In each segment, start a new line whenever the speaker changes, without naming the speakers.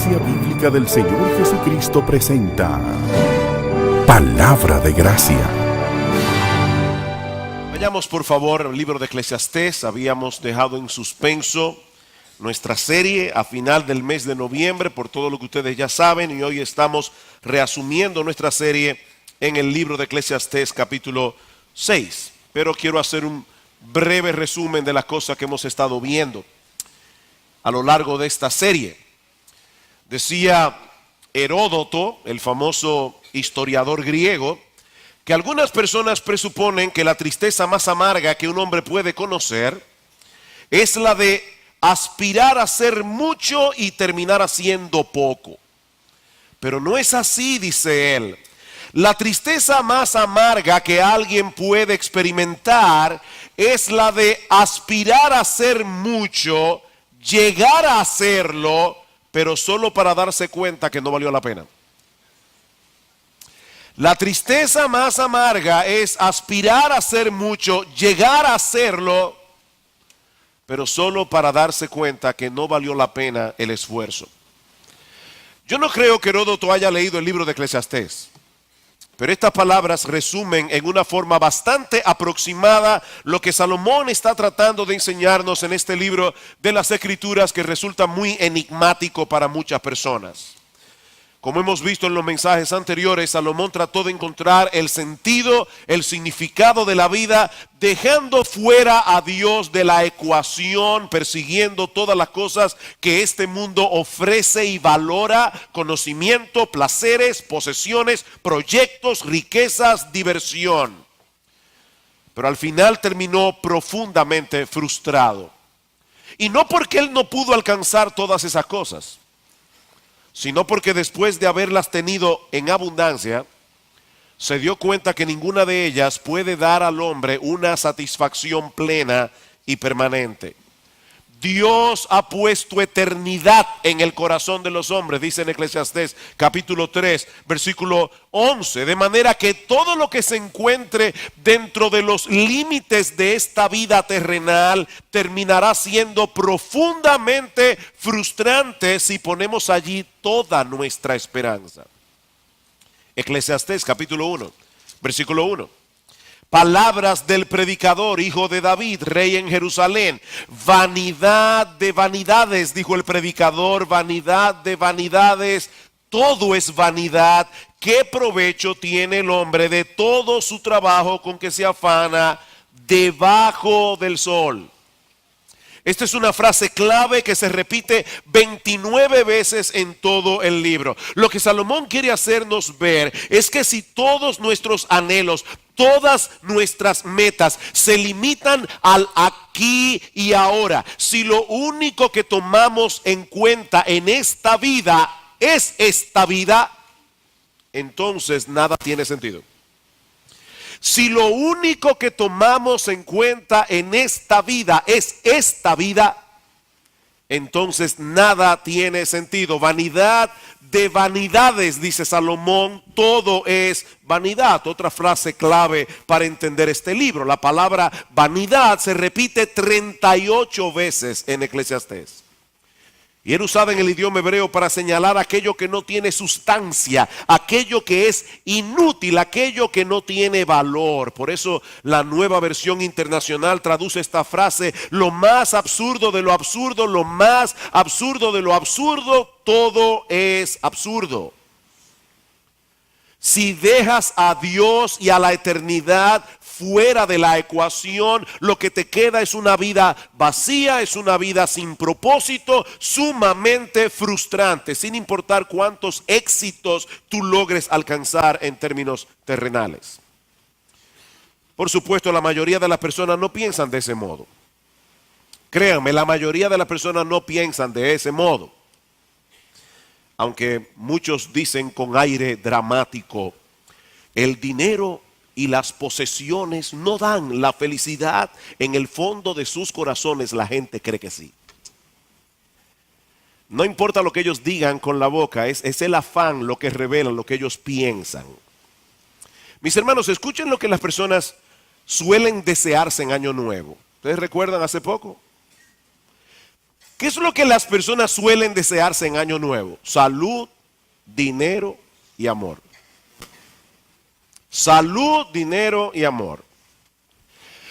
Iglesia Bíblica del Señor Jesucristo presenta Palabra de Gracia.
Vayamos por favor al libro de Eclesiastés. Habíamos dejado en suspenso nuestra serie a final del mes de noviembre, por todo lo que ustedes ya saben, y hoy estamos reasumiendo nuestra serie en el libro de Eclesiastés capítulo 6. Pero quiero hacer un breve resumen de las cosas que hemos estado viendo a lo largo de esta serie. Decía Heródoto, el famoso historiador griego, que algunas personas presuponen que la tristeza más amarga que un hombre puede conocer es la de aspirar a hacer mucho y terminar haciendo poco. Pero no es así, dice él. La tristeza más amarga que alguien puede experimentar es la de aspirar a hacer mucho, llegar a hacerlo, pero solo para darse cuenta que no valió la pena. La tristeza más amarga es aspirar a hacer mucho, llegar a hacerlo, pero solo para darse cuenta que no valió la pena el esfuerzo. Yo no creo que Heródoto haya leído el libro de Eclesiastés, pero estas palabras resumen en una forma bastante aproximada lo que Salomón está tratando de enseñarnos en este libro de las Escrituras, que resulta muy enigmático para muchas personas. Como hemos visto en los mensajes anteriores, Salomón trató de encontrar el sentido, el significado de la vida, dejando fuera a Dios de la ecuación, persiguiendo todas las cosas que este mundo ofrece y valora: conocimiento, placeres, posesiones, proyectos, riquezas, diversión. Pero al final terminó profundamente frustrado. Y no porque él no pudo alcanzar todas esas cosas, sino porque después de haberlas tenido en abundancia, se dio cuenta que ninguna de ellas puede dar al hombre una satisfacción plena y permanente. Dios ha puesto eternidad en el corazón de los hombres, dice en Eclesiastés capítulo 3, versículo 11, de manera que todo lo que se encuentre dentro de los límites de esta vida terrenal terminará siendo profundamente frustrante si ponemos allí toda nuestra esperanza. Eclesiastés capítulo 1, versículo 1. Palabras del predicador, hijo de David, rey en Jerusalén. Vanidad de vanidades, dijo el predicador, vanidad de vanidades, todo es vanidad. ¿Qué provecho tiene el hombre de todo su trabajo con que se afana debajo del sol? Esta es una frase clave que se repite 29 veces en todo el libro. Lo que Salomón quiere hacernos ver es que si todos nuestros anhelos, todas nuestras metas se limitan al aquí y ahora, si lo único que tomamos en cuenta en esta vida es esta vida, entonces nada tiene sentido. Si lo único que tomamos en cuenta en esta vida es esta vida, entonces nada tiene sentido. Vanidad de vanidades, dice Salomón, todo es vanidad. Otra frase clave para entender este libro: la palabra vanidad se repite 38 veces en Eclesiastés. Y era usada en el idioma hebreo para señalar aquello que no tiene sustancia, aquello que es inútil, aquello que no tiene valor. Por eso la Nueva Versión Internacional traduce esta frase: lo más absurdo de lo absurdo, lo más absurdo de lo absurdo, todo es absurdo. Si dejas a Dios y a la eternidad fuera de la ecuación, lo que te queda es una vida vacía, es una vida sin propósito, sumamente frustrante, sin importar cuántos éxitos tú logres alcanzar en términos terrenales. Por supuesto, la mayoría de las personas no piensan de ese modo. Créanme, la mayoría de las personas no piensan de ese modo. Aunque muchos dicen con aire dramático: el dinero y las posesiones no dan la felicidad. En el fondo de sus corazones la gente cree que sí. No importa lo que ellos digan con la boca, es el afán lo que revela lo que ellos piensan. Mis hermanos, escuchen lo que las personas suelen desearse en Año Nuevo. ¿Ustedes recuerdan hace poco? ¿Qué es lo que las personas suelen desearse en Año Nuevo? Salud, dinero y amor. Salud, dinero y amor.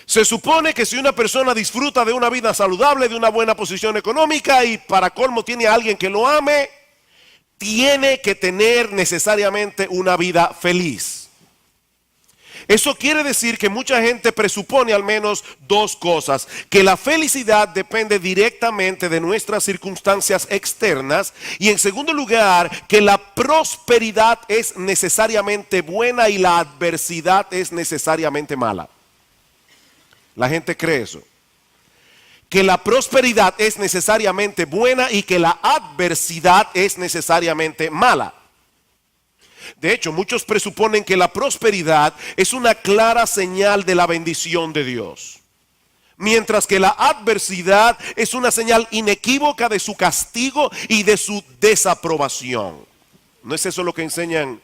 Se supone que si una persona disfruta de una vida saludable, de una buena posición económica y para colmo tiene a alguien que lo ame, tiene que tener necesariamente una vida feliz. Eso quiere decir que mucha gente presupone al menos dos cosas: que la felicidad depende directamente de nuestras circunstancias externas, y en segundo lugar, que la prosperidad es necesariamente buena y la adversidad es necesariamente mala. La gente cree eso, que la prosperidad es necesariamente buena y que la adversidad es necesariamente mala. De hecho, muchos presuponen que la prosperidad es una clara señal de la bendición de Dios, mientras que la adversidad es una señal inequívoca de su castigo y de su desaprobación. ¿No es eso lo que enseñan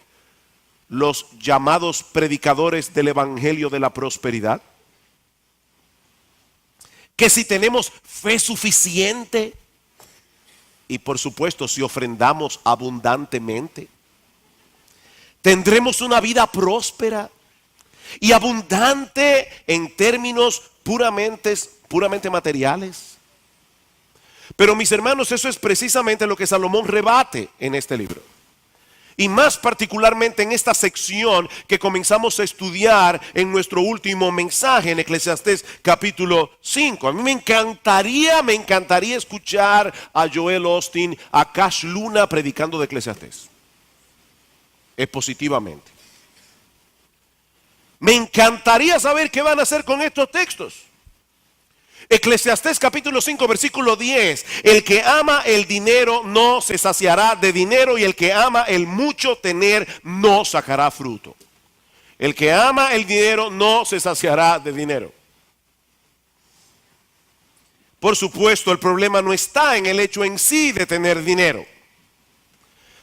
los llamados predicadores del evangelio de la prosperidad? Que si tenemos fe suficiente y por supuesto si ofrendamos abundantemente, tendremos una vida próspera y abundante en términos puramente materiales. Pero mis hermanos, eso es precisamente lo que Salomón rebate en este libro. Y más particularmente en esta sección que comenzamos a estudiar en nuestro último mensaje en Eclesiastés capítulo 5. A mí me encantaría escuchar a Joel Osteen, a Cash Luna predicando de Eclesiastés expositivamente. Me encantaría saber qué van a hacer con estos textos. Eclesiastés capítulo 5 versículo 10: el que ama el dinero no se saciará de dinero, y el que ama el mucho tener no sacará fruto. El que ama el dinero no se saciará de dinero. Por supuesto, el problema no está en el hecho en sí de tener dinero,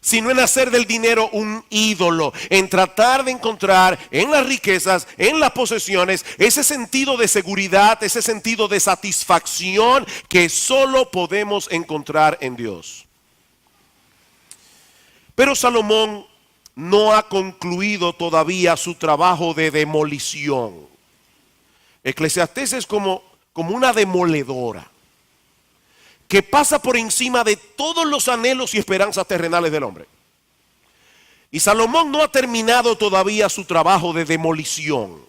sino en hacer del dinero un ídolo, en tratar de encontrar en las riquezas, en las posesiones, ese sentido de seguridad, ese sentido de satisfacción que solo podemos encontrar en Dios. Pero Salomón no ha concluido todavía su trabajo de demolición. Eclesiastés es como una demoledora que pasa por encima de todos los anhelos y esperanzas terrenales del hombre. Y Salomón no ha terminado todavía su trabajo de demolición.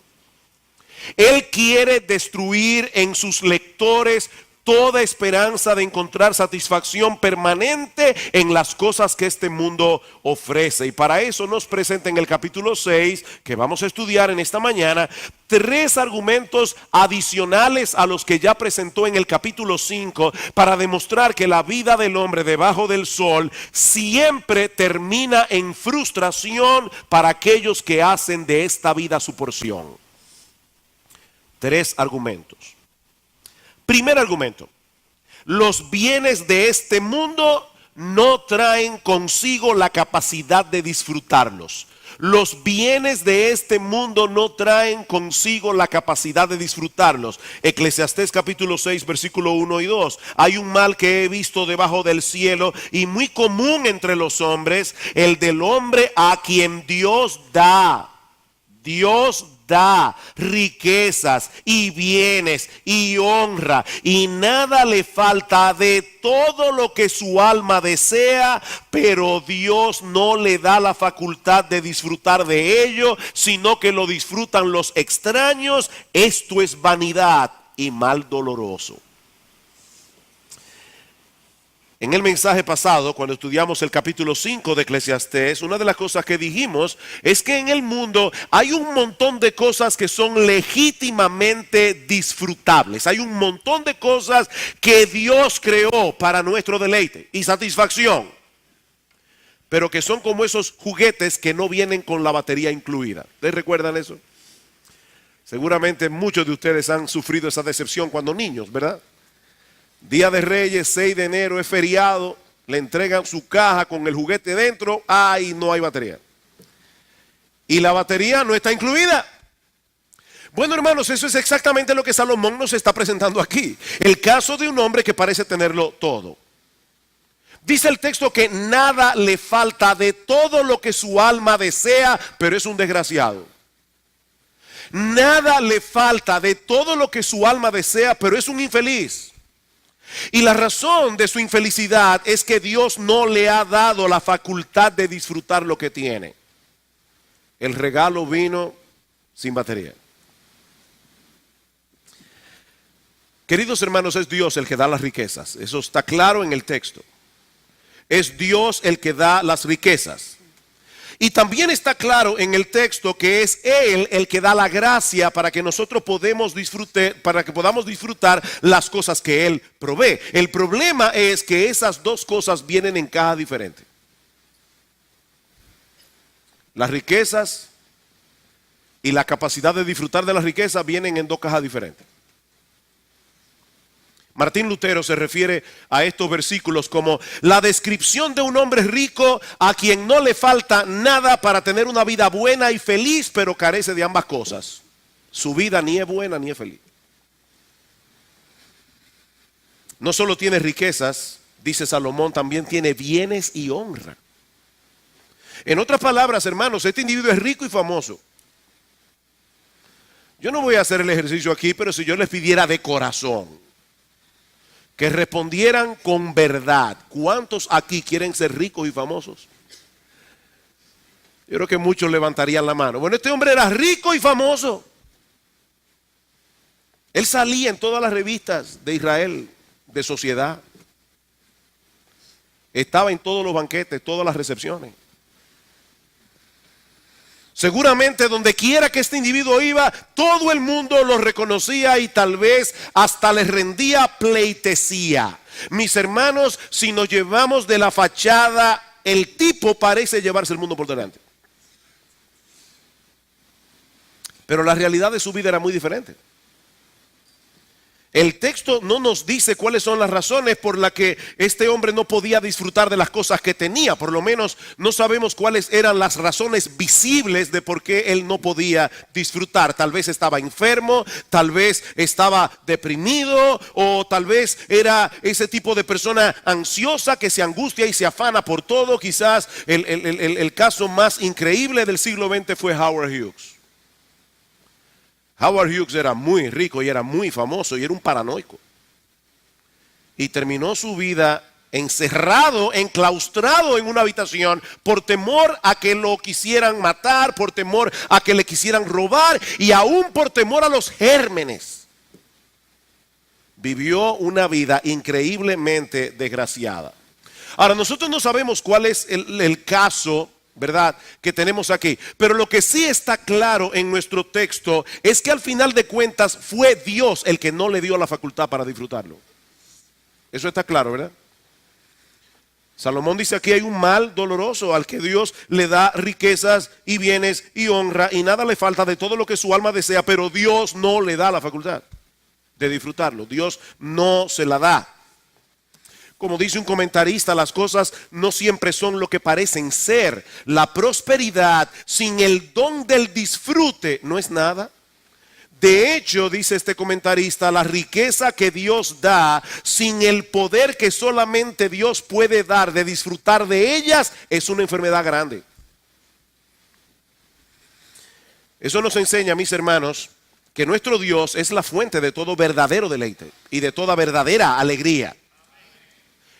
Él quiere destruir en sus lectores toda esperanza de encontrar satisfacción permanente en las cosas que este mundo ofrece. Y para eso nos presenta en el capítulo 6, que vamos a estudiar en esta mañana, 3 argumentos adicionales a los que ya presentó en el capítulo 5 para demostrar que la vida del hombre debajo del sol siempre termina en frustración para aquellos que hacen de esta vida su porción. 3 argumentos. Primer argumento: los bienes de este mundo no traen consigo la capacidad de disfrutarlos. Los bienes de este mundo no traen consigo la capacidad de disfrutarlos. Eclesiastés capítulo 6 versículo 1 y 2. Hay un mal que he visto debajo del cielo y muy común entre los hombres, el del hombre a quien Dios da. Dios da riquezas y bienes y honra, y nada le falta de todo lo que su alma desea, pero Dios no le da la facultad de disfrutar de ello, sino que lo disfrutan los extraños. Esto es vanidad y mal doloroso. En el mensaje pasado, cuando estudiamos el capítulo 5 de Eclesiastés, una de las cosas que dijimos es que en el mundo hay un montón de cosas que son legítimamente disfrutables. Hay un montón de cosas que Dios creó para nuestro deleite y satisfacción, pero que son como esos juguetes que no vienen con la batería incluida. ¿Ustedes recuerdan eso? Seguramente muchos de ustedes han sufrido esa decepción cuando niños, ¿verdad? Día de Reyes, 6 de enero, es feriado, le entregan su caja con el juguete dentro, ¡ay, no hay batería! Y la batería no está incluida. Bueno, hermanos, eso es exactamente lo que Salomón nos está presentando aquí. El caso de un hombre que parece tenerlo todo. Dice el texto que nada le falta de todo lo que su alma desea, pero es un desgraciado. Nada le falta de todo lo que su alma desea, pero es un infeliz. Y la razón de su infelicidad es que Dios no le ha dado la facultad de disfrutar lo que tiene. El regalo vino sin batería. Queridos hermanos, es Dios el que da las riquezas. Eso está claro en el texto. Es Dios el que da las riquezas. Y también está claro en el texto que es Él el que da la gracia para que nosotros podamos disfrutar las cosas que Él provee. El problema es que esas dos cosas vienen en caja diferente. Las riquezas y la capacidad de disfrutar de las riquezas vienen en dos cajas diferentes. Martín Lutero se refiere a estos versículos como la descripción de un hombre rico a quien no le falta nada para tener una vida buena y feliz, pero carece de ambas cosas. Su vida ni es buena ni es feliz. No solo tiene riquezas, dice Salomón, también tiene bienes y honra. En otras palabras, hermanos, este individuo es rico y famoso. Yo no voy a hacer el ejercicio aquí, pero si yo les pidiera de corazón que respondieran con verdad, ¿cuántos aquí quieren ser ricos y famosos? Yo creo que muchos levantarían la mano. Bueno, este hombre era rico y famoso. Él salía en todas las revistas de Israel, de sociedad. Estaba en todos los banquetes, todas las recepciones. Seguramente donde quiera que este individuo iba, todo el mundo lo reconocía y tal vez hasta les rendía pleitesía. Mis hermanos, si nos llevamos de la fachada, el tipo parece llevarse el mundo por delante. Pero la realidad de su vida era muy diferente. El texto no nos dice cuáles son las razones por las que este hombre no podía disfrutar de las cosas que tenía. Por lo menos no sabemos cuáles eran las razones visibles de por qué él no podía disfrutar. Tal vez estaba enfermo, tal vez estaba deprimido o tal vez era ese tipo de persona ansiosa que se angustia y se afana por todo. Quizás el caso más increíble del siglo XX fue Howard Hughes. Howard Hughes era muy rico y era muy famoso y era un paranoico. Y terminó su vida encerrado, enclaustrado en una habitación por temor a que lo quisieran matar, por temor a que le quisieran robar y aún por temor a los gérmenes. Vivió una vida increíblemente desgraciada. Ahora, nosotros no sabemos cuál es el caso, ¿verdad?, que tenemos aquí. Pero lo que sí está claro en nuestro texto es que al final de cuentas fue Dios el que no le dio la facultad para disfrutarlo. Eso está claro, ¿verdad? Salomón dice aquí hay un mal doloroso al que Dios le da riquezas y bienes y honra y nada le falta de todo lo que su alma desea, pero Dios no le da la facultad de disfrutarlo. Dios no se la da. Como dice un comentarista, las cosas no siempre son lo que parecen ser. La prosperidad sin el don del disfrute no es nada. De hecho, dice este comentarista, la riqueza que Dios da sin el poder que solamente Dios puede dar de disfrutar de ellas es una enfermedad grande. Eso nos enseña, mis hermanos, que nuestro Dios es la fuente de todo verdadero deleite y de toda verdadera alegría.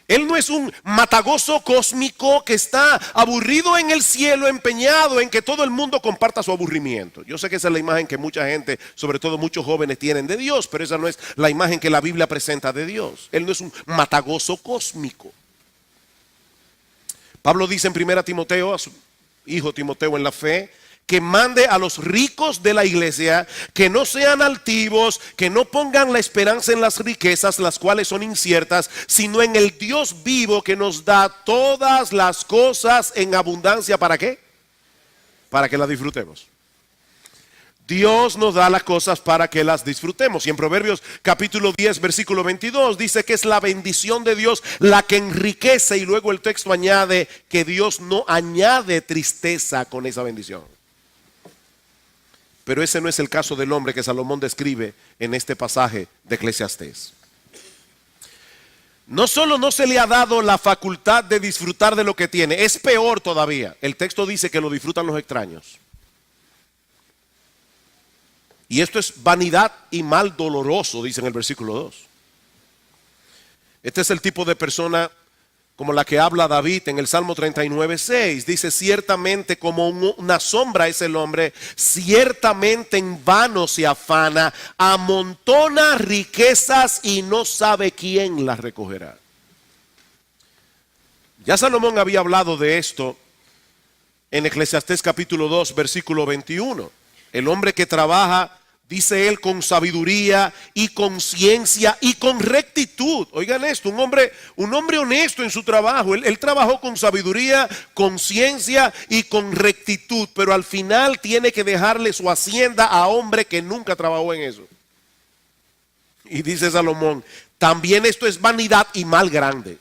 Él no es un matagozo cósmico que está aburrido en el cielo, empeñado en que todo el mundo comparta su aburrimiento. Yo sé que esa es la imagen que mucha gente, sobre todo muchos jóvenes, tienen de Dios, pero esa no es la imagen que la Biblia presenta de Dios. Él no es un matagozo cósmico. Pablo dice en 1 Timoteo, a su hijo Timoteo en la fe, que mande a los ricos de la iglesia que no sean altivos, que no pongan la esperanza en las riquezas, las cuales son inciertas, sino en el Dios vivo que nos da todas las cosas en abundancia. ¿Para qué? Para que las disfrutemos. Dios nos da las cosas para que las disfrutemos. Y en Proverbios capítulo 10 versículo 22 dice que es la bendición de Dios la que enriquece, y luego el texto añade que Dios no añade tristeza con esa bendición. Pero ese no es el caso del hombre que Salomón describe en este pasaje de Eclesiastés. No solo no se le ha dado la facultad de disfrutar de lo que tiene, es peor todavía. El texto dice que lo disfrutan los extraños. Y esto es vanidad y mal doloroso, dice en el versículo 2. Este es el tipo de persona como la que habla David en el Salmo 39:6. Dice, ciertamente como una sombra es el hombre, ciertamente en vano se afana, amontona riquezas y no sabe quién las recogerá. Ya Salomón había hablado de esto en Eclesiastés capítulo 2, versículo 21. El hombre que trabaja, dice él, con sabiduría y con ciencia y con rectitud. Oigan esto, un hombre honesto en su trabajo. Él trabajó con sabiduría, con ciencia y con rectitud, pero al final tiene que dejarle su hacienda a hombre que nunca trabajó en eso. Y dice Salomón, también esto es vanidad y mal grande.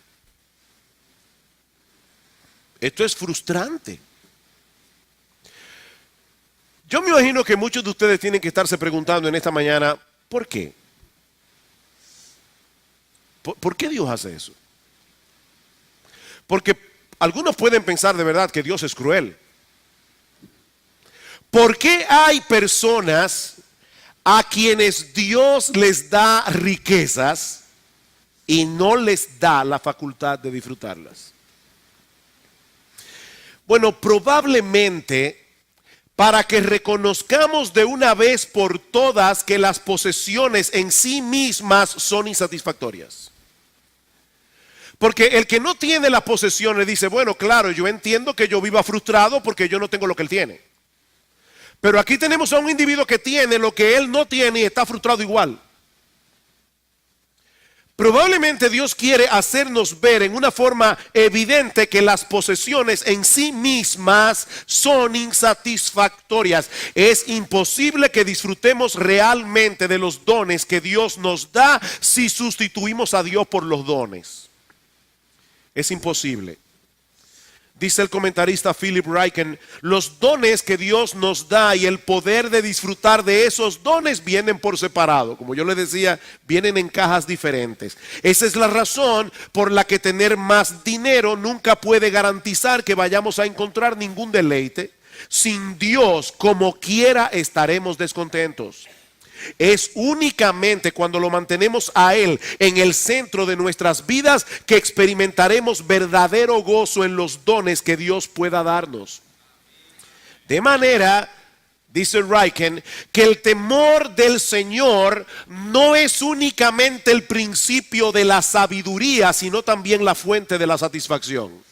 Esto es frustrante. Yo me imagino que muchos de ustedes tienen que estarse preguntando en esta mañana, ¿por qué? ¿Por qué Dios hace eso? Porque algunos pueden pensar de verdad que Dios es cruel. ¿Por qué hay personas a quienes Dios les da riquezas y no les da la facultad de disfrutarlas? Bueno, probablemente para que reconozcamos de una vez por todas que las posesiones en sí mismas son insatisfactorias. Porque el que no tiene las posesiones dice, bueno, claro, yo entiendo que yo viva frustrado porque yo no tengo lo que él tiene. Pero aquí tenemos a un individuo que tiene lo que él no tiene y está frustrado igual. Probablemente Dios quiere hacernos ver en una forma evidente que las posesiones en sí mismas son insatisfactorias. Es imposible que disfrutemos realmente de los dones que Dios nos da si sustituimos a Dios por los dones. Es imposible. Dice el comentarista Philip Ryken, los dones que Dios nos da y el poder de disfrutar de esos dones vienen por separado. Como yo les decía, vienen en cajas diferentes. Esa es la razón por la que tener más dinero nunca puede garantizar que vayamos a encontrar ningún deleite. Sin Dios, como quiera, estaremos descontentos. Es únicamente cuando lo mantenemos a Él en el centro de nuestras vidas que experimentaremos verdadero gozo en los dones que Dios pueda darnos. De manera, dice Ryken, que el temor del Señor no es únicamente el principio de la sabiduría, sino también la fuente de la satisfacción.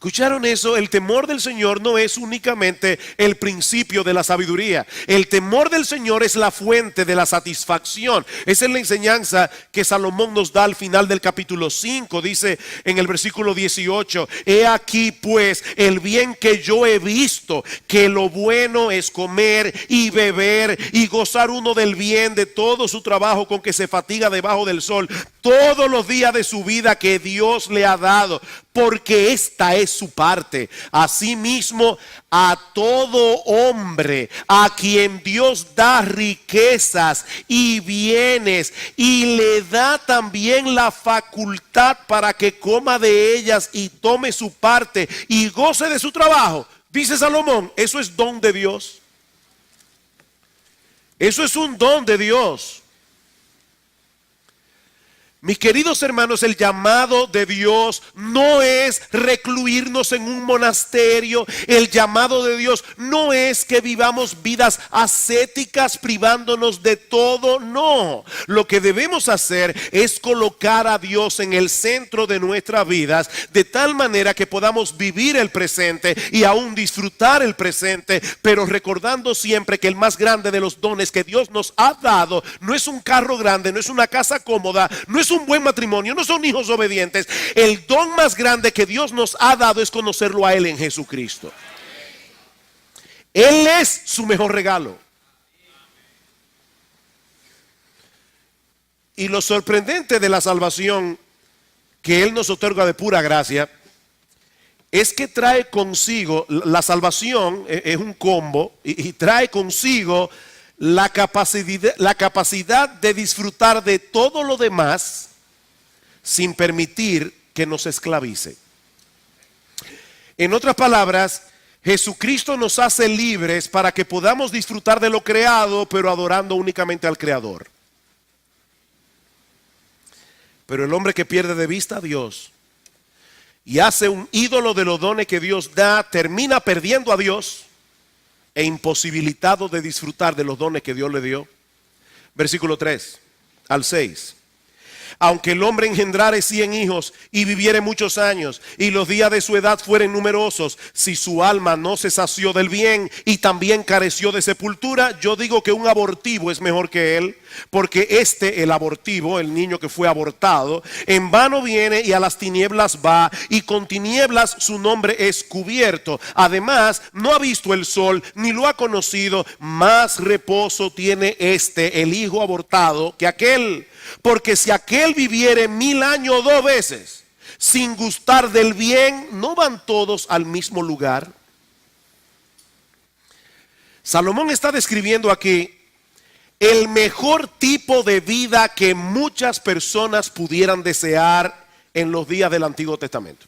¿Escucharon eso? El temor del Señor no es únicamente el principio de la sabiduría. El temor del Señor es la fuente de la satisfacción. Esa es la enseñanza que Salomón nos da al final del capítulo 5. Dice en el versículo 18, he aquí pues el bien que yo he visto, que lo bueno es comer y beber y gozar uno del bien de todo su trabajo con que se fatiga debajo del sol, todos los días de su vida que Dios le ha dado, porque esta es su parte. Asimismo, a todo hombre a quien Dios da riquezas y bienes y le da también la facultad para que coma de ellas y tome su parte y goce de su trabajo, dice Salomón, eso es don de Dios. Eso es un don de Dios. Mis queridos hermanos, el llamado de Dios no es recluirnos en un monasterio. El llamado de Dios no es que vivamos vidas ascéticas privándonos de todo. No, lo que debemos hacer es colocar a Dios en el centro de nuestras vidas, de tal manera que podamos vivir el presente y aún disfrutar el presente, pero recordando siempre que el más grande de los dones que Dios nos ha dado no es un carro grande, no es una casa cómoda, no es un buen matrimonio, no son hijos obedientes. El don más grande que Dios nos ha dado es conocerlo a Él en Jesucristo. Él es su mejor regalo. Y lo sorprendente de la salvación que Él nos otorga de pura gracia es que trae consigo, la salvación es un combo y trae consigo la capacidad de disfrutar de todo lo demás sin permitir que nos esclavice. En otras palabras, Jesucristo nos hace libres para que podamos disfrutar de lo creado, pero adorando únicamente al Creador. Pero el hombre que pierde de vista a Dios y hace un ídolo de los dones que Dios da, termina perdiendo a Dios e imposibilitado de disfrutar de los dones que Dios le dio. Versículo 3 al 6. Aunque el hombre engendrare 100 hijos y viviere muchos años, y los días de su edad fueren numerosos, si su alma no se sació del bien y también careció de sepultura, yo digo que un abortivo es mejor que él, porque el abortivo, el niño que fue abortado, en vano viene y a las tinieblas va, y con tinieblas su nombre es cubierto. Además, no ha visto el sol, ni lo ha conocido, más reposo tiene el hijo abortado, que aquel. Porque si aquel viviere 1000 años 2 veces sin gustar del bien, ¿no van todos al mismo lugar? Salomón está describiendo aquí el mejor tipo de vida que muchas personas pudieran desear en los días del Antiguo Testamento.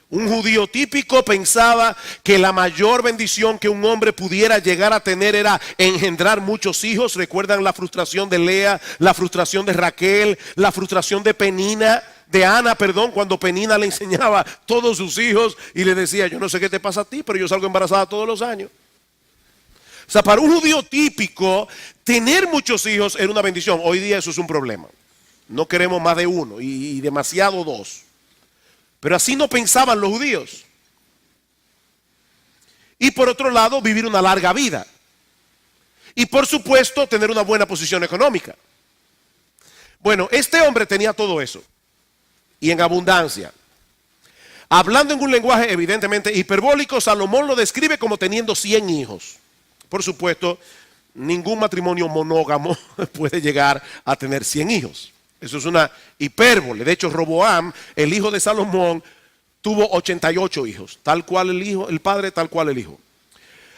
Un judío típico pensaba que la mayor bendición que un hombre pudiera llegar a tener era engendrar muchos hijos. ¿Recuerdan la frustración de Lea, la frustración de Raquel, la frustración de Ana, cuando Penina le enseñaba todos sus hijos y le decía, yo no sé qué te pasa a ti, pero yo salgo embarazada todos los años? O sea, para un judío típico, tener muchos hijos era una bendición. Hoy día eso es un problema. No queremos más de uno y demasiado dos. Pero así no pensaban los judíos. Y por otro lado, vivir una larga vida. Y por supuesto, tener una buena posición económica. Bueno, este hombre tenía todo eso. Y en abundancia. Hablando en un lenguaje evidentemente hiperbólico, Salomón lo describe como teniendo 100 hijos. Por supuesto, ningún matrimonio monógamo puede llegar a tener 100 hijos. Eso es una hipérbole. De hecho, Roboam, el hijo de Salomón, tuvo 88 hijos. Tal cual el padre, tal cual el hijo.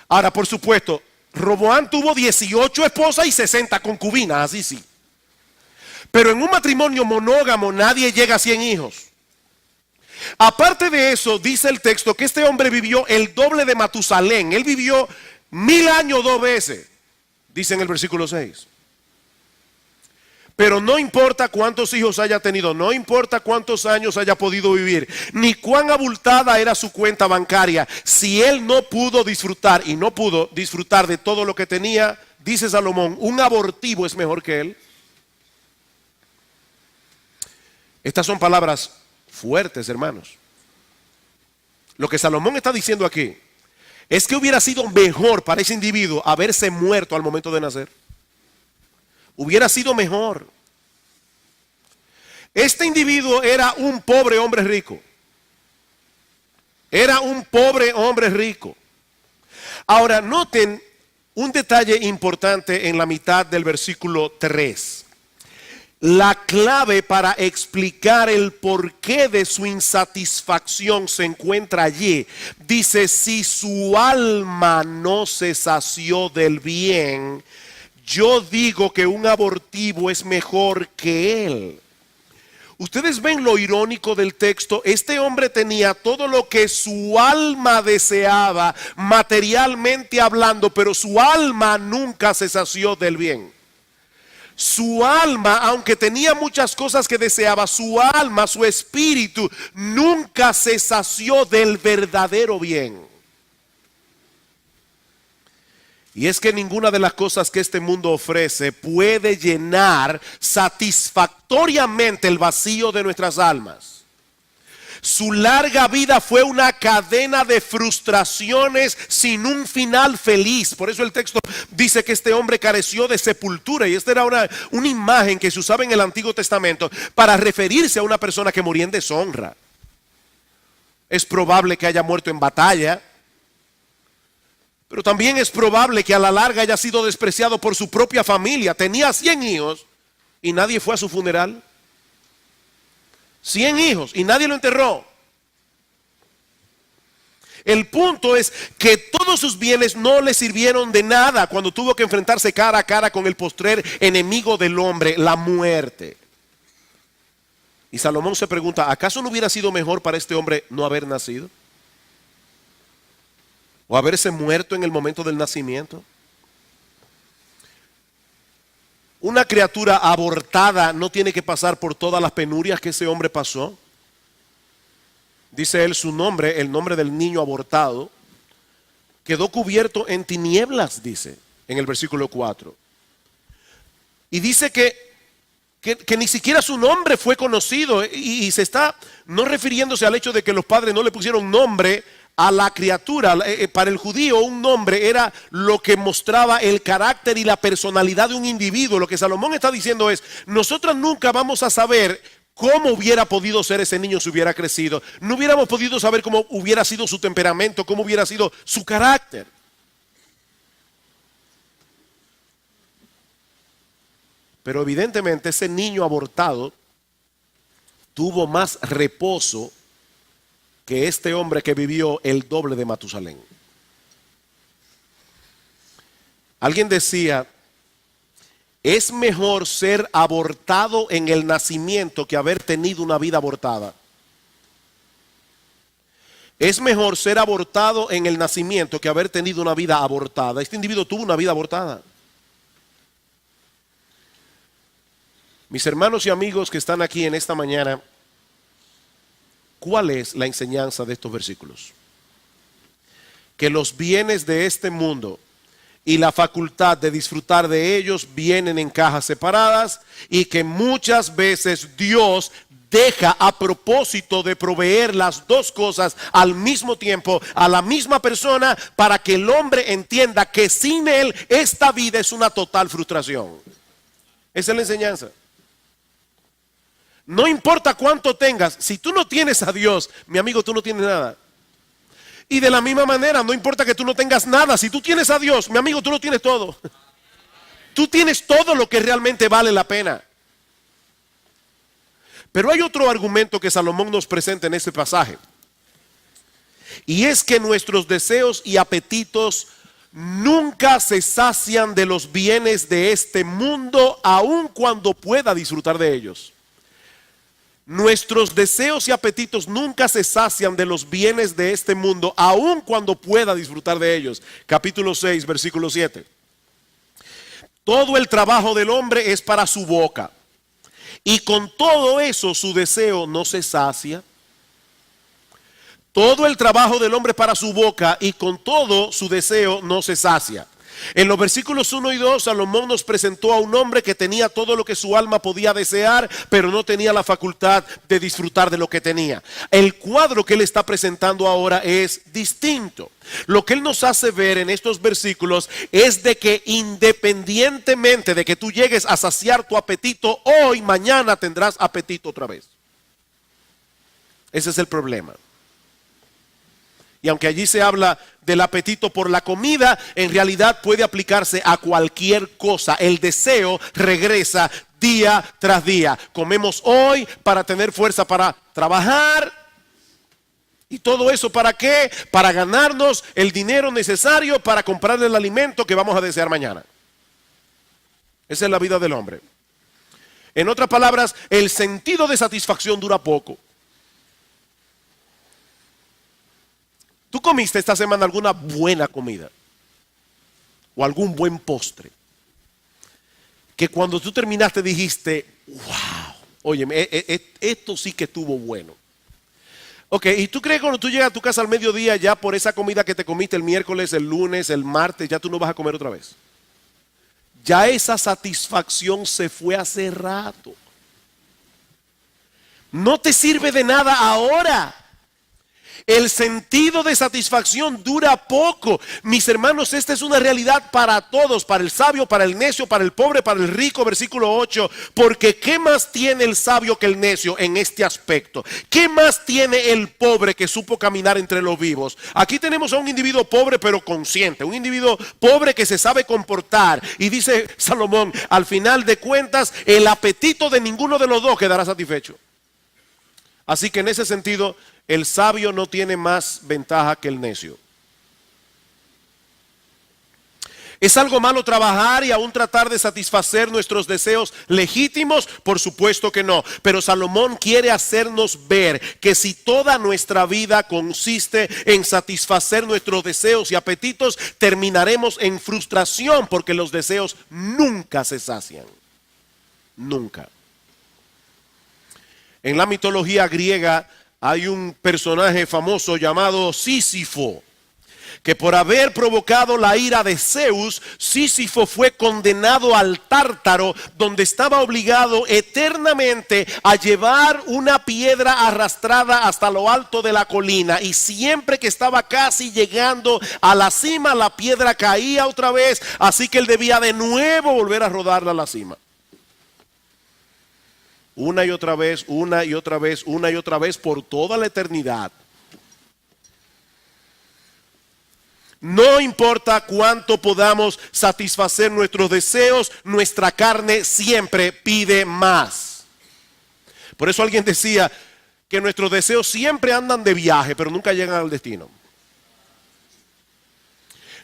Ahora, por supuesto, Roboam tuvo 18 esposas y 60 concubinas, así sí. Pero en un matrimonio monógamo nadie llega a 100 hijos. Aparte de eso, dice el texto que este hombre vivió el doble de Matusalén. Él vivió 1000 años 2 veces, dice en el versículo 6. Pero no importa cuántos hijos haya tenido, no importa cuántos años haya podido vivir, ni cuán abultada era su cuenta bancaria, si él no pudo disfrutar y no pudo disfrutar de todo lo que tenía, dice Salomón, un abortivo es mejor que él. Estas son palabras fuertes, hermanos. Lo que Salomón está diciendo aquí es que hubiera sido mejor para ese individuo haberse muerto al momento de nacer. Hubiera sido mejor. Este individuo era un pobre hombre rico. Era un pobre hombre rico. Ahora, noten un detalle importante en la mitad del versículo 3. La clave para explicar el porqué de su insatisfacción se encuentra allí. Dice, si su alma no se sació del bien, yo digo que un abortivo es mejor que él. Ustedes ven lo irónico del texto. Este hombre tenía todo lo que su alma deseaba, materialmente hablando, pero su alma nunca se sació del bien. Su alma, aunque tenía muchas cosas que deseaba, su alma, su espíritu, nunca se sació del verdadero bien. Y es que ninguna de las cosas que este mundo ofrece puede llenar satisfactoriamente el vacío de nuestras almas. Su larga vida fue una cadena de frustraciones sin un final feliz. Por eso el texto dice que este hombre careció de sepultura. Y esta era una imagen que se usaba en el Antiguo Testamento para referirse a una persona que moría en deshonra. Es probable que haya muerto en batalla. Pero también es probable que a la larga haya sido despreciado por su propia familia. Tenía 100 hijos y nadie fue a su funeral. 100 hijos y nadie lo enterró. El punto es que todos sus bienes no le sirvieron de nada cuando tuvo que enfrentarse cara a cara con el postrer enemigo del hombre, la muerte. Y Salomón se pregunta, ¿acaso no hubiera sido mejor para este hombre no haber nacido? ¿O haberse muerto en el momento del nacimiento? Una criatura abortada no tiene que pasar por todas las penurias que ese hombre pasó. Dice él su nombre, el nombre del niño abortado, quedó cubierto en tinieblas, dice en el versículo 4. Y dice que ni siquiera su nombre fue conocido y se está no refiriéndose al hecho de que los padres no le pusieron nombre a la criatura. Para el judío un nombre era lo que mostraba el carácter y la personalidad de un individuo. Lo que Salomón está diciendo es, nosotros nunca vamos a saber cómo hubiera podido ser ese niño si hubiera crecido. No hubiéramos podido saber cómo hubiera sido su temperamento, cómo hubiera sido su carácter. Pero evidentemente ese niño abortado tuvo más reposo que este hombre que vivió el doble de Matusalén. Alguien decía, es mejor ser abortado en el nacimiento que haber tenido una vida abortada. Es mejor ser abortado en el nacimiento que haber tenido una vida abortada. Este individuo tuvo una vida abortada. Mis hermanos y amigos que están aquí en esta mañana, ¿cuál es la enseñanza de estos versículos? Que los bienes de este mundo y la facultad de disfrutar de ellos vienen en cajas separadas y que muchas veces Dios deja a propósito de proveer las dos cosas al mismo tiempo a la misma persona para que el hombre entienda que sin él esta vida es una total frustración. Esa es la enseñanza. No importa cuánto tengas, si tú no tienes a Dios, mi amigo, tú no tienes nada. Y de la misma manera, no importa que tú no tengas nada, si tú tienes a Dios, mi amigo, tú lo tienes todo. Tú tienes todo lo que realmente vale la pena. Pero hay otro argumento que Salomón nos presenta en este pasaje. Y es que nuestros deseos y apetitos nunca se sacian de los bienes de este mundo, aun cuando pueda disfrutar de ellos. Nuestros deseos y apetitos nunca se sacian de los bienes de este mundo, aun cuando pueda disfrutar de ellos. Capítulo 6, versículo 7. Todo el trabajo del hombre es para su boca, y con todo eso su deseo no se sacia. Todo el trabajo del hombre es para su boca, y con todo su deseo no se sacia. En los versículos 1 y 2, Salomón nos presentó a un hombre que tenía todo lo que su alma podía desear, pero no tenía la facultad de disfrutar de lo que tenía. El cuadro que él está presentando ahora es distinto. Lo que él nos hace ver en estos versículos es de que independientemente de que tú llegues a saciar tu apetito hoy, mañana tendrás apetito otra vez. Ese es el problema. Y aunque allí se habla del apetito por la comida, en realidad puede aplicarse a cualquier cosa. El deseo regresa día tras día. Comemos hoy para tener fuerza para trabajar. ¿Y todo eso para qué? Para ganarnos el dinero necesario para comprar el alimento que vamos a desear mañana. Esa es la vida del hombre. En otras palabras, el sentido de satisfacción dura poco. ¿Tú comiste esta semana alguna buena comida? ¿O algún buen postre? Que cuando tú terminaste dijiste, wow, óyeme, esto sí que estuvo bueno. Ok, ¿y tú crees que cuando tú llegas a tu casa al mediodía ya por esa comida que te comiste el miércoles, el lunes, el martes, ya tú no vas a comer otra vez? Ya esa satisfacción se fue hace rato. No te sirve de nada ahora. El sentido de satisfacción dura poco. Mis hermanos, esta es una realidad para todos, para el sabio, para el necio, para el pobre, para el rico, versículo 8. Porque ¿qué más tiene el sabio que el necio en este aspecto? ¿Qué más tiene el pobre que supo caminar entre los vivos? Aquí tenemos a un individuo pobre pero consciente, un individuo pobre que se sabe comportar. Y dice Salomón, al final de cuentas, el apetito de ninguno de los dos quedará satisfecho. Así que en ese sentido, el sabio no tiene más ventaja que el necio. ¿Es algo malo trabajar y aún tratar de satisfacer nuestros deseos legítimos? Por supuesto que no. Pero Salomón quiere hacernos ver que si toda nuestra vida consiste en satisfacer nuestros deseos y apetitos, terminaremos en frustración porque los deseos nunca se sacian. Nunca. En la mitología griega hay un personaje famoso llamado Sísifo, que por haber provocado la ira de Zeus, Sísifo fue condenado al Tártaro, donde estaba obligado eternamente a llevar una piedra arrastrada hasta lo alto de la colina, y siempre que estaba casi llegando a la cima, la piedra caía otra vez, así que él debía de nuevo volver a rodarla a la cima. Una y otra vez, una y otra vez, una y otra vez por toda la eternidad. No importa cuánto podamos satisfacer nuestros deseos, nuestra carne siempre pide más. Por eso alguien decía que nuestros deseos siempre andan de viaje, pero nunca llegan al destino.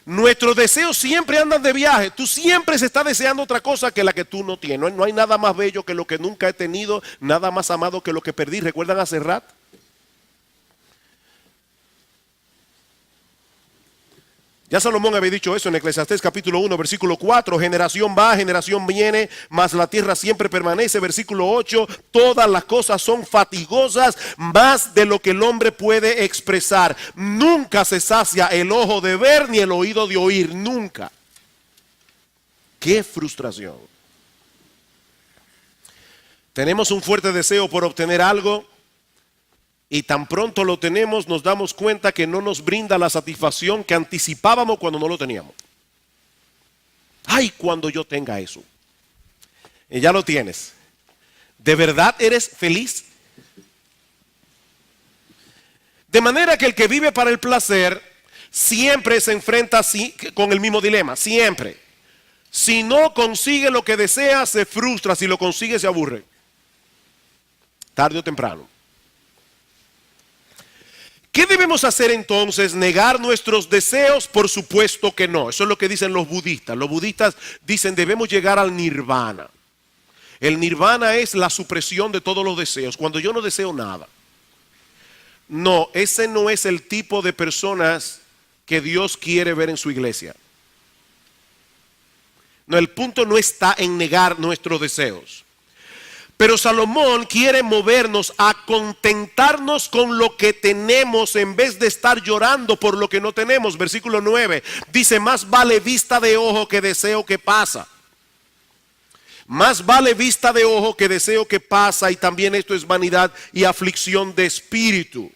Nuestros deseos siempre andan de viaje. Tú siempre se estás deseando otra cosa que la que tú no tienes. No hay nada más bello que lo que nunca he tenido, nada más amado que lo que perdí. ¿Recuerdan a Serrat? Ya Salomón había dicho eso en Eclesiastés capítulo 1, versículo 4. Generación va, generación viene, mas la tierra siempre permanece. Versículo 8. Todas las cosas son fatigosas, más de lo que el hombre puede expresar. Nunca se sacia el ojo de ver ni el oído de oír. Nunca. ¡Qué frustración! Tenemos un fuerte deseo por obtener algo, y tan pronto lo tenemos, nos damos cuenta que no nos brinda la satisfacción que anticipábamos cuando no lo teníamos. ¡Ay, cuando yo tenga eso! Y ya lo tienes. ¿De verdad eres feliz? De manera que el que vive para el placer siempre se enfrenta con el mismo dilema. Siempre. Si no consigue lo que desea, se frustra. Si lo consigue, se aburre. Tarde o temprano. ¿Qué debemos hacer entonces? ¿Negar nuestros deseos? Por supuesto que no. Eso es lo que dicen los budistas. Los budistas dicen debemos llegar al nirvana. El nirvana es la supresión de todos los deseos. Cuando yo no deseo nada. No, ese no es el tipo de personas que Dios quiere ver en su iglesia. No, el punto no está en negar nuestros deseos. Pero Salomón quiere movernos a contentarnos con lo que tenemos en vez de estar llorando por lo que no tenemos. Versículo 9 dice: más vale vista de ojo que deseo que pasa. Más vale vista de ojo que deseo que pasa, y también esto es vanidad y aflicción de espíritu.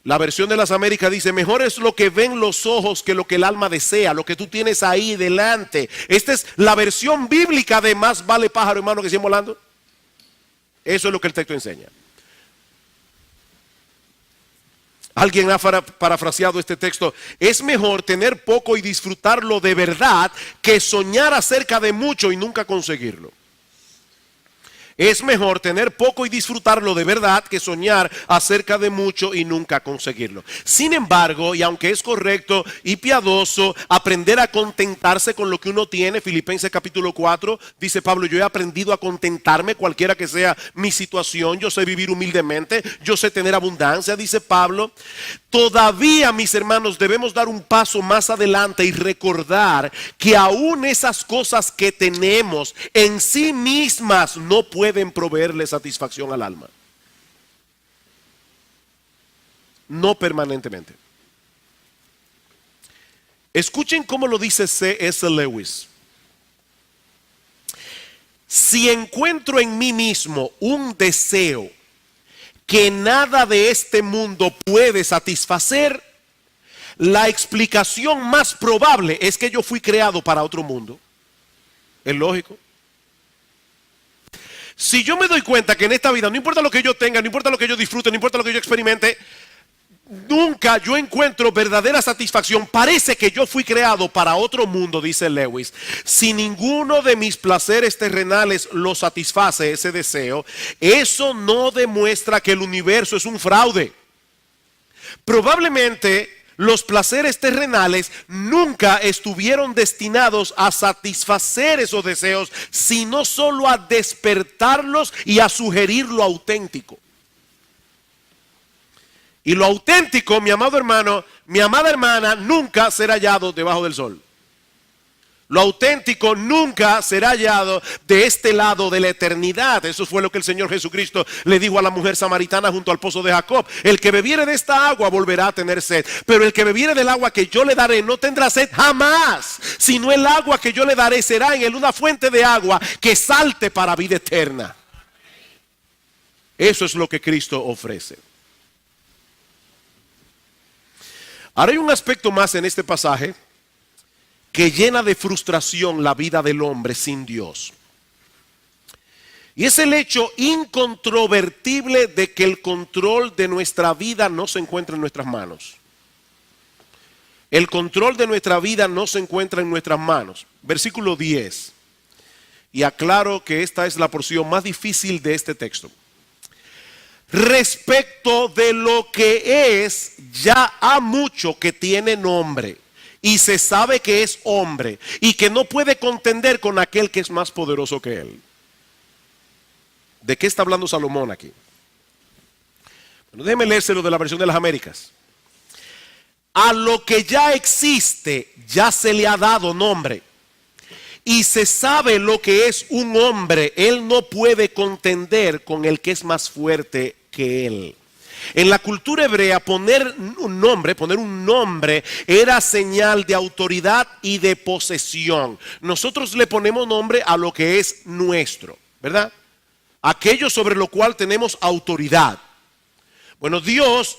La versión de las Américas dice: mejor es lo que ven los ojos que lo que el alma desea, lo que tú tienes ahí delante. Esta es la versión bíblica de más vale pájaro, hermano, que sigue volando. Eso es lo que el texto enseña. Alguien ha parafraseado este texto: es mejor tener poco y disfrutarlo de verdad que soñar acerca de mucho y nunca conseguirlo. Es mejor tener poco y disfrutarlo de verdad que soñar acerca de mucho y nunca conseguirlo. Sin embargo, y aunque es correcto y piadoso aprender a contentarse con lo que uno tiene, Filipenses capítulo 4, dice Pablo: yo he aprendido a contentarme cualquiera que sea mi situación. Yo sé vivir humildemente, yo sé tener abundancia, dice Pablo. Todavía, mis hermanos, debemos dar un paso más adelante y recordar que aún esas cosas que tenemos en sí mismas no pueden proveerle satisfacción al alma. No permanentemente. Escuchen cómo lo dice C.S. Lewis. Si encuentro en mí mismo un deseo que nada de este mundo puede satisfacer, la explicación más probable es que yo fui creado para otro mundo. Es lógico. Si yo me doy cuenta que en esta vida, no importa lo que yo tenga, no importa lo que yo disfrute, no importa lo que yo experimente, nunca yo encuentro verdadera satisfacción. Parece que yo fui creado para otro mundo, dice Lewis. Si ninguno de mis placeres terrenales lo satisface ese deseo, eso no demuestra que el universo es un fraude. Probablemente los placeres terrenales nunca estuvieron destinados a satisfacer esos deseos, sino solo a despertarlos y a sugerir lo auténtico. Y lo auténtico, mi amado hermano, mi amada hermana, nunca será hallado debajo del sol. Lo auténtico nunca será hallado de este lado de la eternidad. Eso fue lo que el Señor Jesucristo le dijo a la mujer samaritana junto al pozo de Jacob. El que bebiere de esta agua volverá a tener sed, pero el que bebiere del agua que yo le daré no tendrá sed jamás, sino el agua que yo le daré será en él una fuente de agua que salte para vida eterna. Eso es lo que Cristo ofrece. Ahora hay un aspecto más en este pasaje que llena de frustración la vida del hombre sin Dios. Y es el hecho incontrovertible de que el control de nuestra vida no se encuentra en nuestras manos. El control de nuestra vida no se encuentra en nuestras manos. Versículo 10. Y aclaro que esta es la porción más difícil de este texto. Respecto de lo que es, ya ha mucho que tiene nombre, y se sabe que es hombre, y que no puede contender con aquel que es más poderoso que él. ¿De qué está hablando Salomón aquí? Bueno, déjeme leérselo de la versión de las Américas. A lo que ya existe, ya se le ha dado nombre, y se sabe lo que es un hombre. Él no puede contender con el que es más fuerte que él. En la cultura hebrea, poner un nombre era señal de autoridad y de posesión. Nosotros le ponemos nombre a lo que es nuestro, ¿verdad? Aquello sobre lo cual tenemos autoridad. Bueno, Dios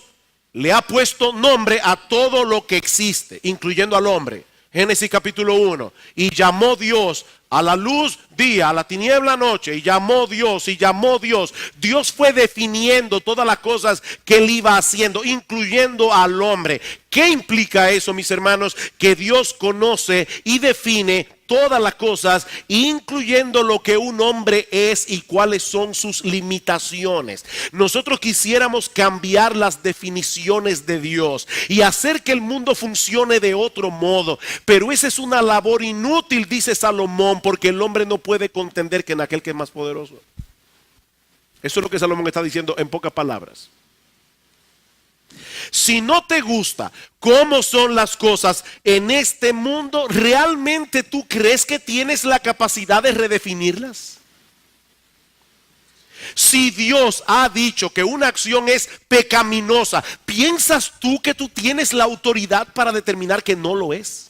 le ha puesto nombre a todo lo que existe, incluyendo al hombre. Génesis capítulo 1. Y llamó Dios a la luz día, a la tiniebla noche, y llamó Dios, y llamó Dios. Dios fue definiendo todas las cosas que él iba haciendo, incluyendo al hombre. ¿Qué implica eso, mis hermanos? Que Dios conoce y define todas las cosas, incluyendo lo que un hombre es y cuáles son sus limitaciones. Nosotros quisiéramos cambiar las definiciones de Dios y hacer que el mundo funcione de otro modo, pero esa es una labor inútil, dice Salomón, porque el hombre no puede contender que en aquel que es más poderoso. Eso es lo que Salomón está diciendo en pocas palabras. Si no te gusta cómo son las cosas en este mundo, ¿realmente tú crees que tienes la capacidad de redefinirlas? Si Dios ha dicho que una acción es pecaminosa, ¿piensas tú que tú tienes la autoridad para determinar que no lo es?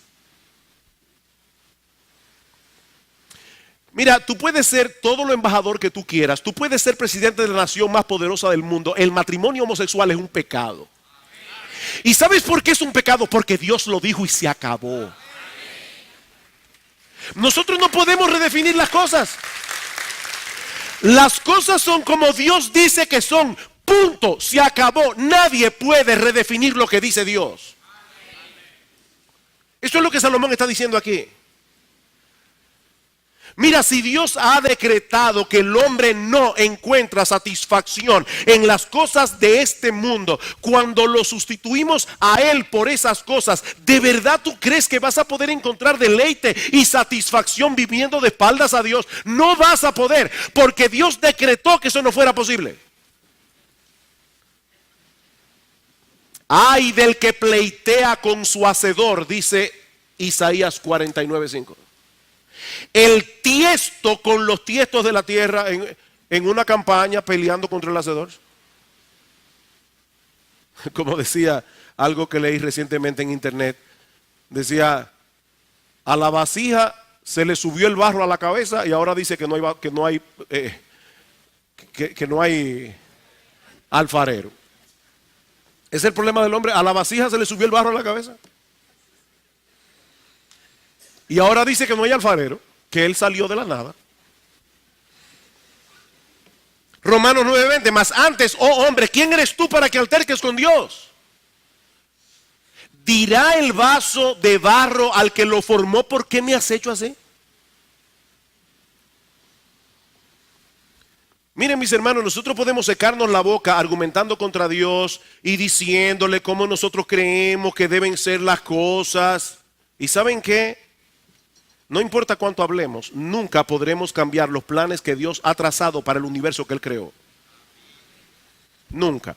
Mira, tú puedes ser todo lo embajador que tú quieras, tú puedes ser presidente de la nación más poderosa del mundo. El matrimonio homosexual es un pecado. ¿Y sabes por qué es un pecado? Porque Dios lo dijo y se acabó. Nosotros no podemos redefinir las cosas. Las cosas son como Dios dice que son. Punto. Se acabó. Nadie puede redefinir lo que dice Dios. Eso es lo que Salomón está diciendo aquí. Mira, si Dios ha decretado que el hombre no encuentra satisfacción en las cosas de este mundo, cuando lo sustituimos a Él por esas cosas, ¿de verdad tú crees que vas a poder encontrar deleite y satisfacción viviendo de espaldas a Dios? No vas a poder, porque Dios decretó que eso no fuera posible. Ay del que pleitea con su hacedor, dice Isaías 49:5. El tiesto con los tiestos de la tierra en una campaña peleando contra el hacedor. Como decía algo que leí recientemente en internet, decía: a la vasija se le subió el barro a la cabeza y ahora dice que no hay alfarero. Es el problema del hombre. A la vasija se le subió el barro a la cabeza y ahora dice que no hay alfarero, que él salió de la nada. Romanos 9:20, mas antes, oh hombre, ¿quién eres tú para que alterques con Dios? Dirá el vaso de barro al que lo formó, ¿por qué me has hecho así? Miren, mis hermanos, nosotros podemos secarnos la boca argumentando contra Dios y diciéndole cómo nosotros creemos que deben ser las cosas. ¿Y saben qué? No importa cuánto hablemos, nunca podremos cambiar los planes que Dios ha trazado para el universo que Él creó. Nunca.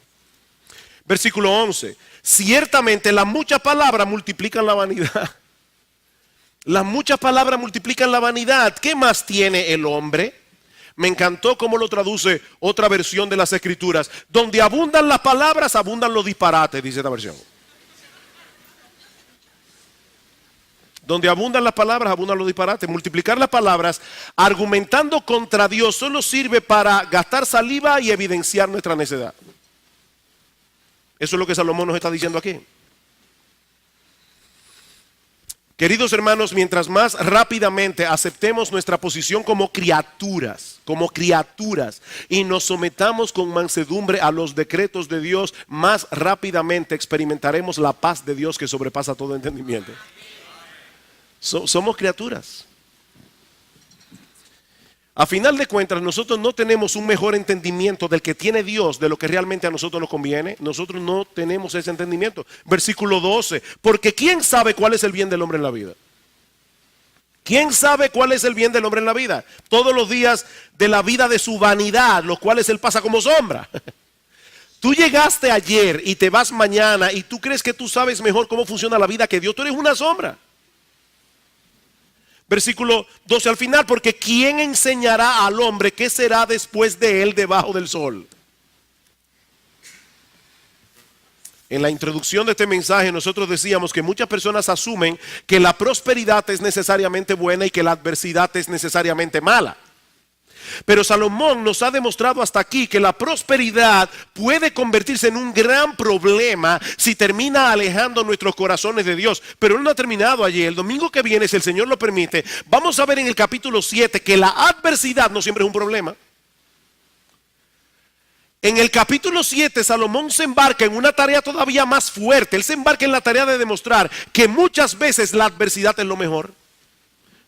Versículo 11. Ciertamente las muchas palabras multiplican la vanidad. Las muchas palabras multiplican la vanidad. ¿Qué más tiene el hombre? Me encantó cómo lo traduce otra versión de las Escrituras. Donde abundan las palabras, abundan los disparates, dice esta versión. Donde abundan las palabras, abundan los disparates. Multiplicar las palabras argumentando contra Dios solo sirve para gastar saliva y evidenciar nuestra necedad. Eso es lo que Salomón nos está diciendo aquí. Queridos hermanos, mientras más rápidamente aceptemos nuestra posición como criaturas, y nos sometamos con mansedumbre a los decretos de Dios, más rápidamente experimentaremos la paz de Dios que sobrepasa todo entendimiento. Somos criaturas. A final de cuentas, nosotros no tenemos un mejor entendimiento del que tiene Dios de lo que realmente a nosotros nos conviene. Nosotros no tenemos ese entendimiento. Versículo 12. Porque ¿quién sabe cuál es el bien del hombre en la vida? ¿Quién sabe cuál es el bien del hombre en la vida? Todos los días de la vida de su vanidad, los cuales él pasa como sombra. Tú llegaste ayer y te vas mañana y tú crees que tú sabes mejor cómo funciona la vida que Dios. Tú eres una sombra. Versículo 12 al final, porque ¿quién enseñará al hombre qué será después de él debajo del sol? En la introducción de este mensaje nosotros decíamos que muchas personas asumen que la prosperidad es necesariamente buena y que la adversidad es necesariamente mala. Pero Salomón nos ha demostrado hasta aquí que la prosperidad puede convertirse en un gran problema si termina alejando nuestros corazones de Dios. Pero no ha terminado allí. El domingo que viene, si el Señor lo permite, vamos a ver en el capítulo 7 que la adversidad no siempre es un problema. En el capítulo 7 Salomón se embarca en una tarea todavía más fuerte. Él se embarca en la tarea de demostrar que muchas veces la adversidad es lo mejor.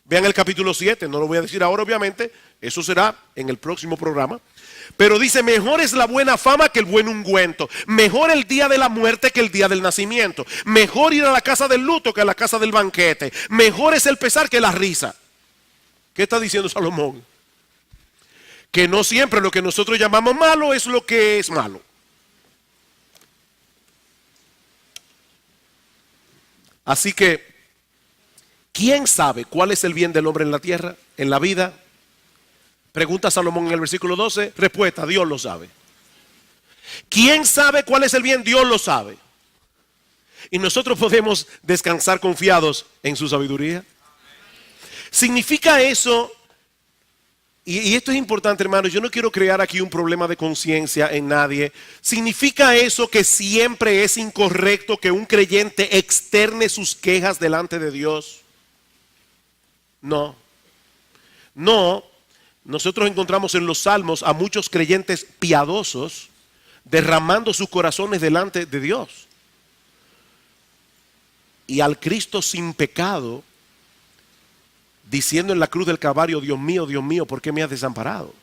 Vean el capítulo 7, no lo voy a decir ahora obviamente, eso será en el próximo programa. Pero dice, mejor es la buena fama que el buen ungüento. Mejor el día de la muerte que el día del nacimiento. Mejor ir a la casa del luto que a la casa del banquete. Mejor es el pesar que la risa. ¿Qué está diciendo Salomón? Que no siempre lo que nosotros llamamos malo es lo que es malo. Así que ¿quién sabe cuál es el bien del hombre en la tierra, en la vida? Pregunta Salomón en el versículo 12. Respuesta, Dios lo sabe. ¿Quién sabe cuál es el bien? Dios lo sabe. Y nosotros podemos descansar confiados en su sabiduría. ¿Significa eso? Y esto es importante, hermanos. Yo no quiero crear aquí un problema de conciencia en nadie. ¿Significa eso que siempre es incorrecto que un creyente externe sus quejas delante de Dios? No, nosotros encontramos en los salmos a muchos creyentes piadosos derramando sus corazones delante de Dios. Y al Cristo sin pecado, diciendo en la cruz del Calvario, Dios mío, ¿por qué me has desamparado?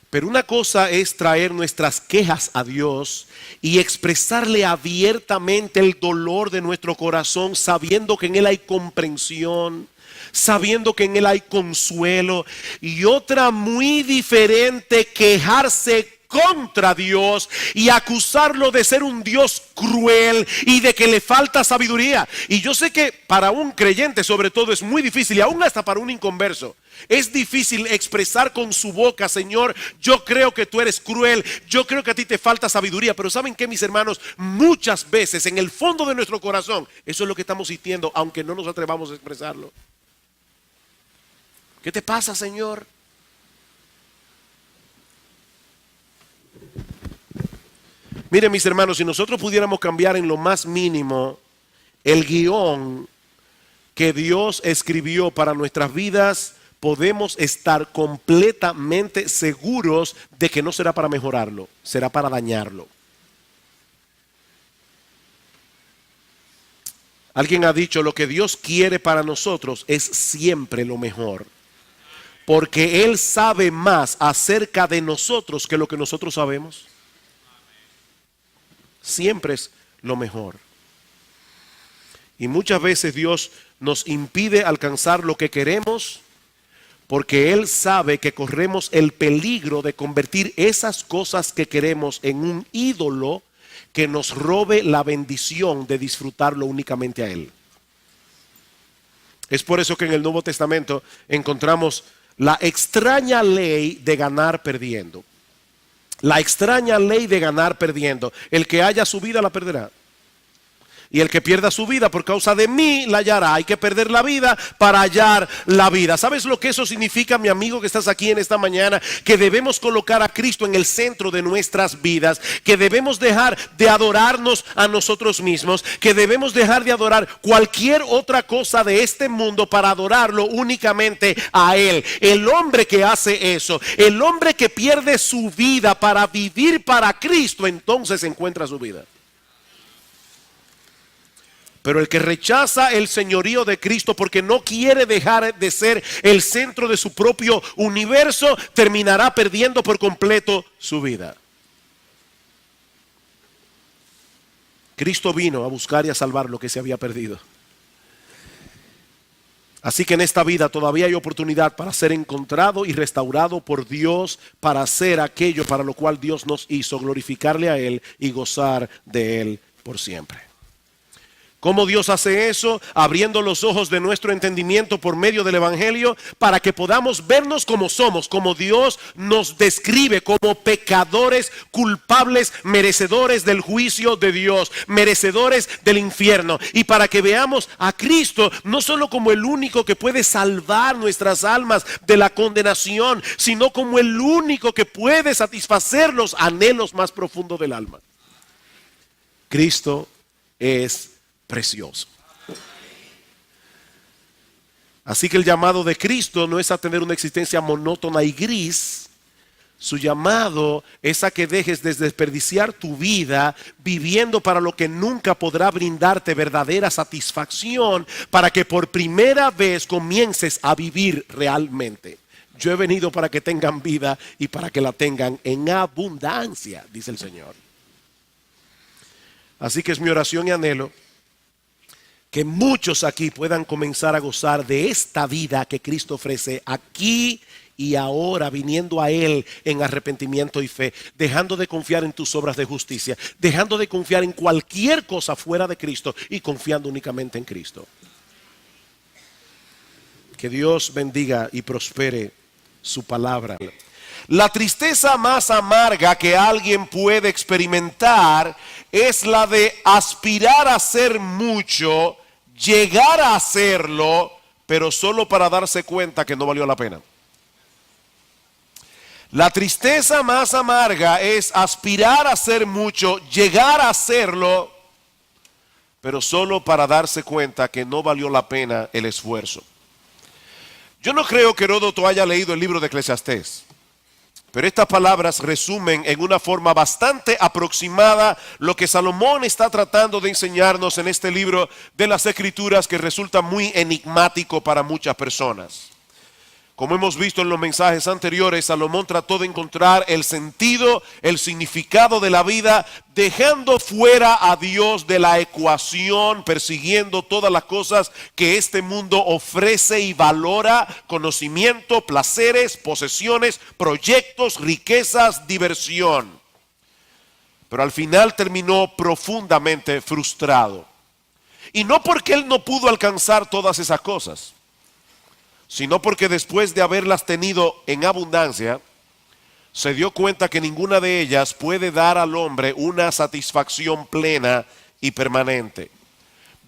Pero una cosa es traer nuestras quejas a Dios y expresarle abiertamente el dolor de nuestro corazón, sabiendo que en Él hay comprensión, sabiendo que en Él hay consuelo. Y otra muy diferente, quejarse contra Dios y acusarlo de ser un Dios cruel y de que le falta sabiduría. Y yo sé que para un creyente sobre todo es muy difícil, y aún hasta para un inconverso es difícil expresar con su boca, Señor, yo creo que tú eres cruel, yo creo que a ti te falta sabiduría. Pero ¿saben qué, mis hermanos? Muchas veces en el fondo de nuestro corazón eso es lo que estamos sintiendo, aunque no nos atrevamos a expresarlo. ¿Qué te pasa, Señor? Miren, mis hermanos, si nosotros pudiéramos cambiar en lo más mínimo el guión que Dios escribió para nuestras vidas, podemos estar completamente seguros de que no será para mejorarlo, será para dañarlo. Alguien ha dicho, lo que Dios quiere para nosotros es siempre lo mejor, porque Él sabe más acerca de nosotros que lo que nosotros sabemos. Siempre es lo mejor. Y muchas veces Dios nos impide alcanzar lo que queremos porque Él sabe que corremos el peligro de convertir esas cosas que queremos en un ídolo que nos robe la bendición de disfrutarlo únicamente a Él. Es por eso que en el Nuevo Testamento encontramos la extraña ley de ganar perdiendo. La extraña ley de ganar perdiendo. El que haya su vida la perderá. Y el que pierda su vida por causa de mí la hallará. Hay que perder la vida para hallar la vida. ¿Sabes lo que eso significa, mi amigo que estás aquí en esta mañana? Que debemos colocar a Cristo en el centro de nuestras vidas. Que debemos dejar de adorarnos a nosotros mismos. Que debemos dejar de adorar cualquier otra cosa de este mundo para adorarlo únicamente a Él. El hombre que hace eso, el hombre que pierde su vida para vivir para Cristo, entonces encuentra su vida. Pero el que rechaza el señorío de Cristo porque no quiere dejar de ser el centro de su propio universo, terminará perdiendo por completo su vida. Cristo vino a buscar y a salvar lo que se había perdido. Así que en esta vida todavía hay oportunidad para ser encontrado y restaurado por Dios, para hacer aquello para lo cual Dios nos hizo, glorificarle a Él y gozar de Él por siempre. ¿Cómo Dios hace eso? Abriendo los ojos de nuestro entendimiento por medio del Evangelio para que podamos vernos como somos, como Dios nos describe, como pecadores culpables, merecedores del juicio de Dios, merecedores del infierno. Y para que veamos a Cristo no solo como el único que puede salvar nuestras almas de la condenación, sino como el único que puede satisfacer los anhelos más profundos del alma. Cristo es precioso. Así que el llamado de Cristo no es a tener una existencia monótona y gris. Su llamado es a que dejes de desperdiciar tu vida viviendo para lo que nunca podrá brindarte verdadera satisfacción, para que por primera vez comiences a vivir realmente. Yo he venido para que tengan vida y para que la tengan en abundancia, dice el Señor. Así que es mi oración y anhelo que muchos aquí puedan comenzar a gozar de esta vida que Cristo ofrece aquí y ahora, viniendo a Él en arrepentimiento y fe, dejando de confiar en tus obras de justicia, dejando de confiar en cualquier cosa fuera de Cristo y confiando únicamente en Cristo. Que Dios bendiga y prospere su palabra. La tristeza más amarga que alguien puede experimentar es la de aspirar a hacer mucho, llegar a hacerlo, pero solo para darse cuenta que no valió la pena. La tristeza más amarga es aspirar a hacer mucho, llegar a hacerlo, pero solo para darse cuenta que no valió la pena el esfuerzo. Yo no creo que Heródoto haya leído el libro de Eclesiastés. Pero estas palabras resumen en una forma bastante aproximada lo que Salomón está tratando de enseñarnos en este libro de las Escrituras, que resulta muy enigmático para muchas personas. Como hemos visto en los mensajes anteriores, Salomón trató de encontrar el sentido, el significado de la vida, dejando fuera a Dios de la ecuación, persiguiendo todas las cosas que este mundo ofrece y valora: conocimiento, placeres, posesiones, proyectos, riquezas, diversión. Pero al final terminó profundamente frustrado. Y no porque él no pudo alcanzar todas esas cosas, sino porque después de haberlas tenido en abundancia, se dio cuenta que ninguna de ellas puede dar al hombre una satisfacción plena y permanente.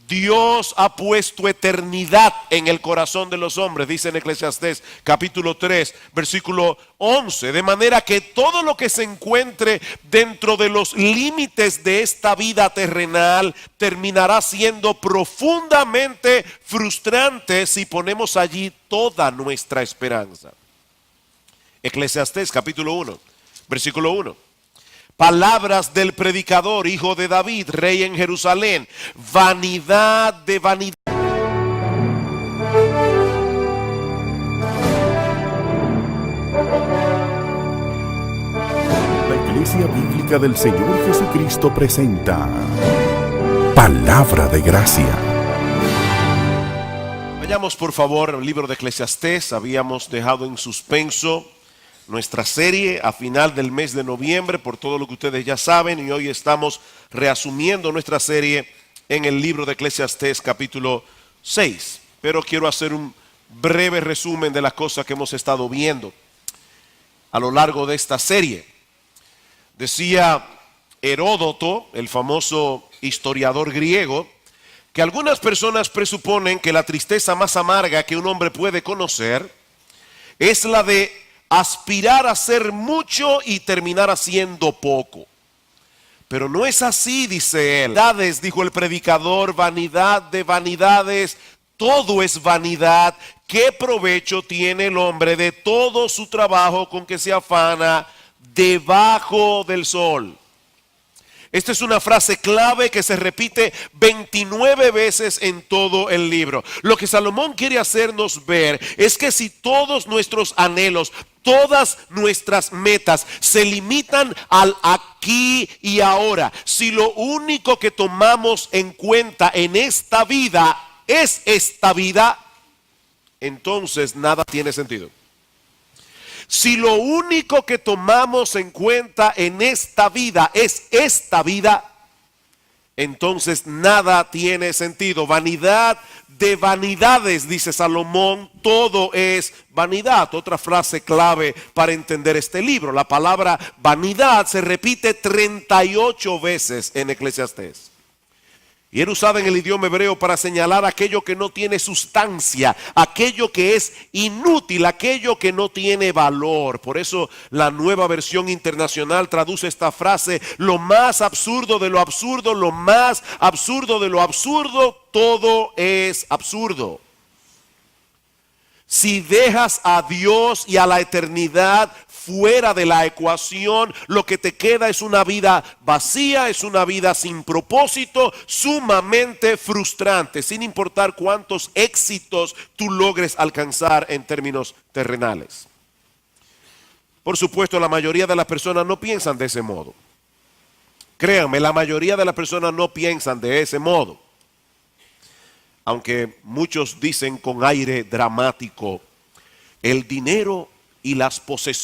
Dios ha puesto eternidad en el corazón de los hombres, dice en Eclesiastés capítulo 3, versículo 11, de manera que todo lo que se encuentre dentro de los límites de esta vida terrenal terminará siendo profundamente frustrante si ponemos allí toda nuestra esperanza. Eclesiastés capítulo 1, versículo 1. Palabras del predicador, hijo de David, rey en Jerusalén. Vanidad de vanidad.
La Iglesia Bíblica del Señor Jesucristo presenta Palabra de Gracia.
Vayamos por favor al libro de Eclesiastés. Habíamos dejado en suspenso nuestra serie a final del mes de noviembre, por todo lo que ustedes ya saben, y hoy estamos reasumiendo nuestra serie en el libro de Eclesiastés capítulo 6. Pero quiero hacer un breve resumen de las cosas que hemos estado viendo a lo largo de esta serie. Decía Heródoto, el famoso historiador griego, que algunas personas presuponen que la tristeza más amarga que un hombre puede conocer es la de aspirar a hacer mucho y terminar haciendo poco. Pero no es así, dice él. Vanidades, dijo el predicador, vanidad de vanidades, todo es vanidad. ¿Qué provecho tiene el hombre de todo su trabajo con que se afana debajo del sol? Esta es una frase clave que se repite 29 veces en todo el libro. Lo que Salomón quiere hacernos ver es que si todos nuestros anhelos, todas nuestras metas se limitan al aquí y ahora, si lo único que tomamos en cuenta en esta vida es esta vida, entonces nada tiene sentido. Si lo único que tomamos en cuenta en esta vida es esta vida, entonces nada tiene sentido. Vanidad de vanidades, dice Salomón, todo es vanidad. Otra frase clave para entender este libro. La palabra vanidad se repite 38 veces en Eclesiastés. Y era usada en el idioma hebreo para señalar aquello que no tiene sustancia, aquello que es inútil, aquello que no tiene valor. Por eso la Nueva Versión Internacional traduce esta frase: lo más absurdo de lo absurdo, lo más absurdo de lo absurdo, todo es absurdo. Si dejas a Dios y a la eternidad fuera de la ecuación, lo que te queda es una vida vacía, es una vida sin propósito, sumamente frustrante, sin importar cuántos éxitos tú logres alcanzar en términos terrenales. Por supuesto, la mayoría de las personas no piensan de ese modo. Créanme, la mayoría de las personas no piensan de ese modo. Aunque muchos dicen con aire dramático, el dinero y las posesiones